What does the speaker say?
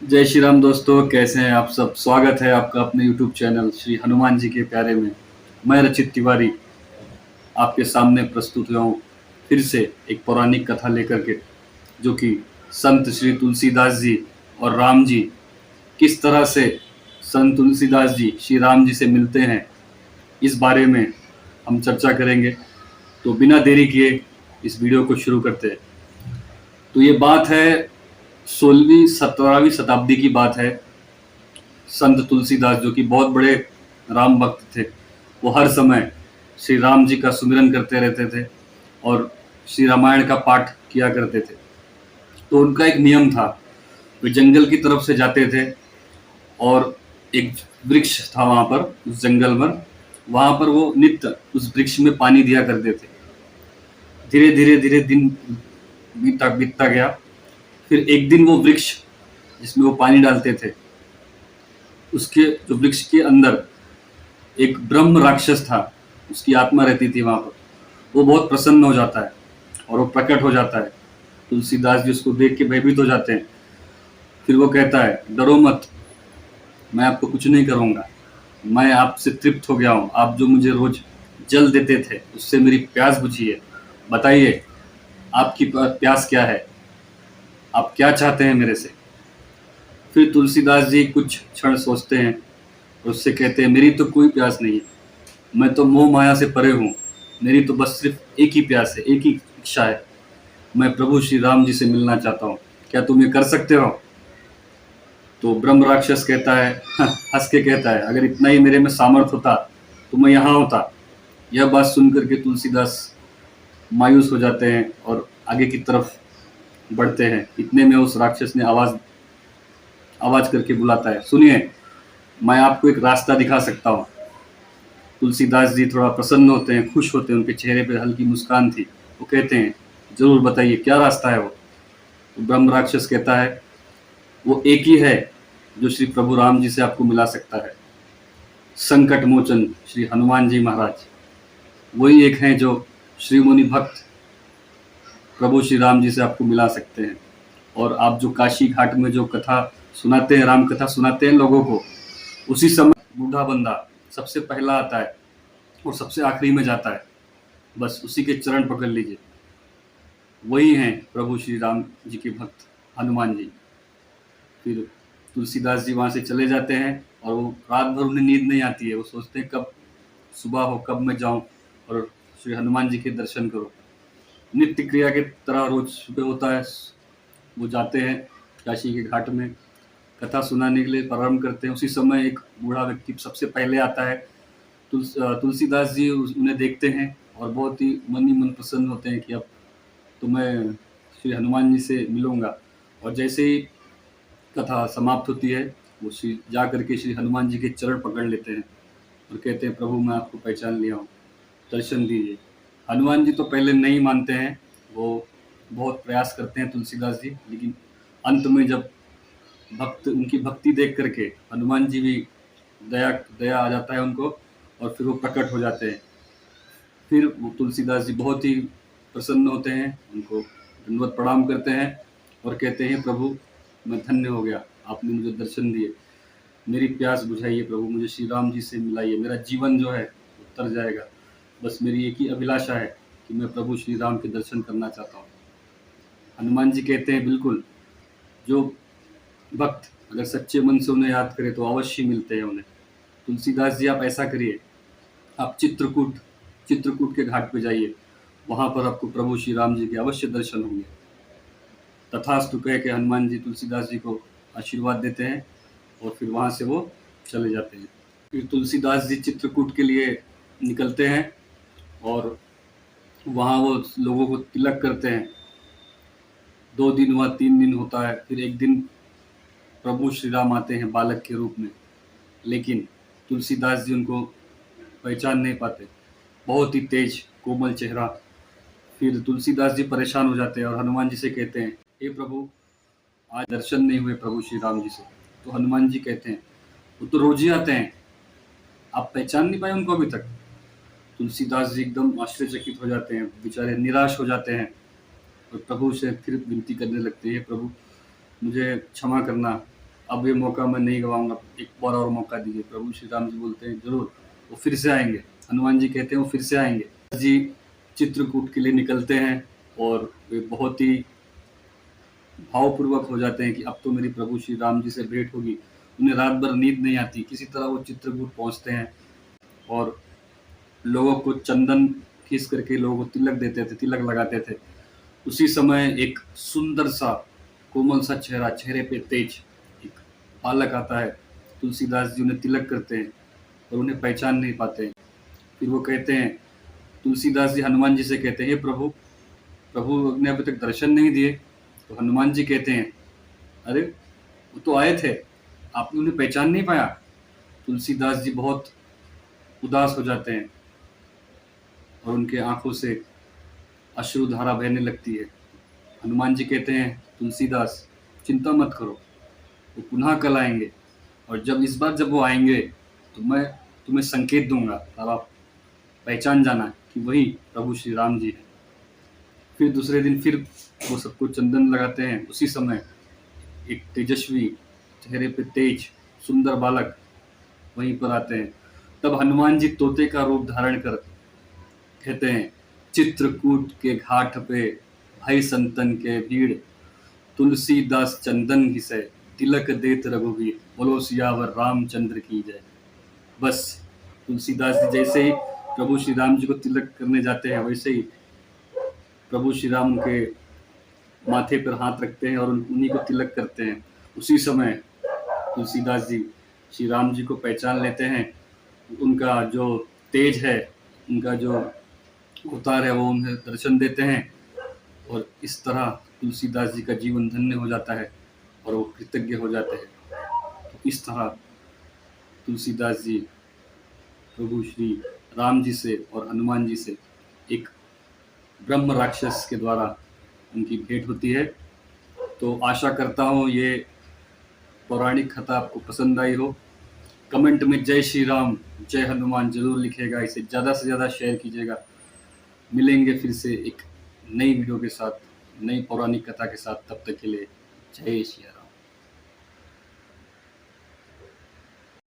जय श्री राम दोस्तों, कैसे हैं आप सब। स्वागत है आपका अपने YouTube चैनल श्री हनुमान जी के प्यारे में। मैं रचित तिवारी आपके सामने प्रस्तुत हुआ हूँ फिर से एक पौराणिक कथा लेकर के, जो कि संत श्री तुलसीदास जी और राम जी किस तरह से संत तुलसीदास जी श्री राम जी से मिलते हैं, इस बारे में हम चर्चा करेंगे। तो बिना देरी किए इस वीडियो को शुरू करते हैं। तो ये बात है 16वीं 17वीं शताब्दी की बात है। संत तुलसीदास जो कि बहुत बड़े राम भक्त थे, वो हर समय श्री राम जी का सुमिरन करते रहते थे और श्री रामायण का पाठ किया करते थे। तो उनका एक नियम था, वे जंगल की तरफ से जाते थे और एक वृक्ष था वहाँ पर, उस जंगल में, वहाँ पर वो नित्य उस वृक्ष में पानी दिया करते थे। धीरे धीरे धीरे दिन बीतता गया। फिर एक दिन वो वृक्ष जिसमें वो पानी डालते थे, उसके जो वृक्ष के अंदर एक ब्रह्म राक्षस था, उसकी आत्मा रहती थी वहां पर। वो बहुत प्रसन्न हो जाता है और वो प्रकट हो जाता है। तुलसीदास जी उसको देख के भयभीत हो जाते हैं। फिर वो कहता है, डरो मत, मैं आपको कुछ नहीं करूंगा, मैं आपसे तृप्त हो गया हूँ। आप जो मुझे रोज जल देते थे उससे मेरी प्यास बुझी है। बताइए आपकी प्यास क्या है, आप क्या चाहते हैं मेरे से। फिर तुलसीदास जी कुछ क्षण सोचते हैं और उससे कहते हैं, मेरी तो कोई प्यास नहीं है, मैं तो मोह माया से परे हूँ। मेरी तो बस सिर्फ एक ही प्यास है, एक ही इच्छा है, मैं प्रभु श्री राम जी से मिलना चाहता हूँ। क्या तुम ये कर सकते हो? तो ब्रह्म राक्षस कहता है, हंस के कहता है, अगर इतना ही मेरे में सामर्थ्य होता तो मैं यहाँ होता। यह बात सुनकर के तुलसीदास मायूस हो जाते हैं और आगे की तरफ बढ़ते हैं। इतने में उस राक्षस ने आवाज करके बुलाता है, सुनिए, मैं आपको एक रास्ता दिखा सकता हूँ। तुलसीदास जी थोड़ा प्रसन्न होते हैं, खुश होते हैं, उनके चेहरे पे हल्की मुस्कान थी। वो कहते हैं, जरूर बताइए क्या रास्ता है वो। तो ब्रह्म राक्षस कहता है, वो एक ही है जो श्री प्रभु राम जी से आपको मिला सकता है। संकट मोचन श्री हनुमान जी महाराज वही एक हैं जो श्री मुनि भक्त प्रभु श्री राम जी से आपको मिला सकते हैं। और आप जो काशी घाट में जो कथा सुनाते हैं, राम कथा सुनाते हैं लोगों को, उसी समय बूढ़ा बंदा सबसे पहला आता है और सबसे आखिरी में जाता है। बस उसी के चरण पकड़ लीजिए, वही हैं प्रभु श्री राम जी के भक्त हनुमान जी। फिर तुलसीदास जी वहाँ से चले जाते हैं और वो रात भर उन्हें नींद नहीं आती है। वो सोचते हैं कब सुबह हो, कब मैं जाऊँ और श्री हनुमान जी के दर्शन करूँ। नित्य क्रिया के तरह रोज सुबह होता है, वो जाते हैं काशी के घाट में, कथा सुनाने के लिए प्रारंभ करते हैं। उसी समय एक बूढ़ा व्यक्ति सबसे पहले आता है। तुलसीदास जी उन्हें देखते हैं और बहुत ही मन ही मन प्रसन्न होते हैं कि अब तो मैं श्री हनुमान जी से मिलूंगा। और जैसे ही कथा समाप्त होती है, वो श्री जा करके श्री हनुमान जी के चरण पकड़ लेते हैं और कहते हैं, प्रभु मैं आपको पहचान लिया हूँ, दर्शन दीजिए। हनुमान जी तो पहले नहीं मानते हैं, वो बहुत प्रयास करते हैं तुलसीदास जी, लेकिन अंत में जब उनकी भक्ति देख करके हनुमान जी भी दया दया आ जाता है उनको और फिर वो प्रकट हो जाते हैं। फिर वो तुलसीदास जी बहुत ही प्रसन्न होते हैं, उनको दंडवत प्रणाम करते हैं और कहते हैं, प्रभु मैं धन्य हो गया, आपने मुझे दर्शन दिए, मेरी प्यास बुझाइए प्रभु, मुझे श्री राम जी से मिलाइए, मेरा जीवन जो है उतर जाएगा। बस मेरी एक ही अभिलाषा है कि मैं प्रभु श्री राम के दर्शन करना चाहता हूँ। हनुमान जी कहते हैं, बिल्कुल, जो भक्त अगर सच्चे मन से उन्हें याद करे तो अवश्य मिलते हैं उन्हें। तुलसीदास जी आप ऐसा करिए, आप चित्रकूट के घाट पे जाइए, वहां पर आपको प्रभु श्री राम जी के अवश्य दर्शन होंगे। तथास्तु कह के हनुमान जी तुलसीदास जी को आशीर्वाद देते हैं और फिर वहां से वो चले जाते हैं। फिर तुलसीदास जी चित्रकूट के लिए निकलते हैं और वहाँ वो लोगों को तिलक करते हैं। 2 दिन हुआ, 3 दिन होता है, फिर एक दिन प्रभु श्री राम आते हैं बालक के रूप में, लेकिन तुलसीदास जी उनको पहचान नहीं पाते। बहुत ही तेज कोमल चेहरा। फिर तुलसीदास जी परेशान हो जाते हैं और हनुमान जी से कहते हैं, हे प्रभु, आज दर्शन नहीं हुए प्रभु श्री राम जी से। तो हनुमान जी कहते हैं, वो तो रोज ही आते हैं, आप पहचान नहीं पाए उनको अभी तक। तुलसीदास जी एकदम आश्चर्यचकित हो जाते हैं, बेचारे निराश हो जाते हैं और प्रभु से फिर विनती करने लगते हैं, प्रभु मुझे क्षमा करना, अब ये मौका मैं नहीं गवाऊंगा, एक बार और मौका दीजिए। प्रभु श्री राम जी बोलते हैं जरूर, वो फिर से आएंगे। हनुमान जी कहते हैं वो फिर से आएंगे। जी चित्रकूट के लिए निकलते हैं और वे बहुत ही भावपूर्वक हो जाते हैं कि अब तो मेरी प्रभु श्री राम जी से भेंट होगी। उन्हें रात भर नींद नहीं आती, किसी तरह वो चित्रकूट पहुंचते हैं और लोगों को चंदन खींच करके लोगों को तिलक देते थे, तिलक लगाते थे। उसी समय एक सुंदर सा कोमल सा चेहरा, चेहरे पे तेज एक बालक आता है। तुलसीदास जी उन्हें तिलक करते हैं और उन्हें पहचान नहीं पाते। फिर वो कहते हैं, तुलसीदास जी हनुमान जी से कहते हैं, हे प्रभु, प्रभु ने अभी तक दर्शन नहीं दिए। तो हनुमान जी कहते हैं, अरे वो तो आए थे, आपने उन्हें पहचान नहीं पाया। तुलसीदास जी बहुत उदास हो जाते हैं और उनके आंखों से अश्रुधारा बहने लगती है। हनुमान जी कहते हैं, तुलसीदास चिंता मत करो, वो पुनः कल आएंगे और इस बार जब वो आएंगे तो मैं तुम्हें संकेत दूंगा, तब आप पहचान जाना कि वही प्रभु श्री राम जी है। फिर दूसरे दिन फिर वो सबको चंदन लगाते हैं। उसी समय एक तेजस्वी, चेहरे पे तेज, सुंदर बालक वहीं पर आते हैं। तब हनुमान जी तोते का रूप धारण कर कहते हैं, चित्रकूट के घाट पे भाई संतन के भीड़, तुलसीदास चंदन घिसे, तिलक देत रघुवीर, बोलो सियावर रामचंद्र की जय। बस तुलसीदास जी जैसे ही प्रभु श्री राम जी को तिलक करने जाते हैं, वैसे ही प्रभु श्री राम उनके माथे पर हाथ रखते हैं और उन्हीं को तिलक करते हैं। उसी समय तुलसीदास जी श्री राम जी को पहचान लेते हैं। उनका जो तेज है, उनका जो अवतार है, वो उन्हें दर्शन देते हैं और इस तरह तुलसीदास जी का जीवन धन्य हो जाता है और वो कृतज्ञ हो जाते हैं। तो इस तरह तुलसीदास जी प्रभु श्री राम जी से और हनुमान जी से एक ब्रह्म राक्षस के द्वारा उनकी भेंट होती है। तो आशा करता हूँ ये पौराणिक कथा आपको पसंद आई हो। कमेंट में जय श्री राम, जय हनुमान जरूर लिखिएगा। इसे ज़्यादा से ज़्यादा शेयर कीजिएगा। मिलेंगे फिर से एक नई वीडियो के साथ, नई पौराणिक कथा के साथ। तब तक के लिए जय श्री राम।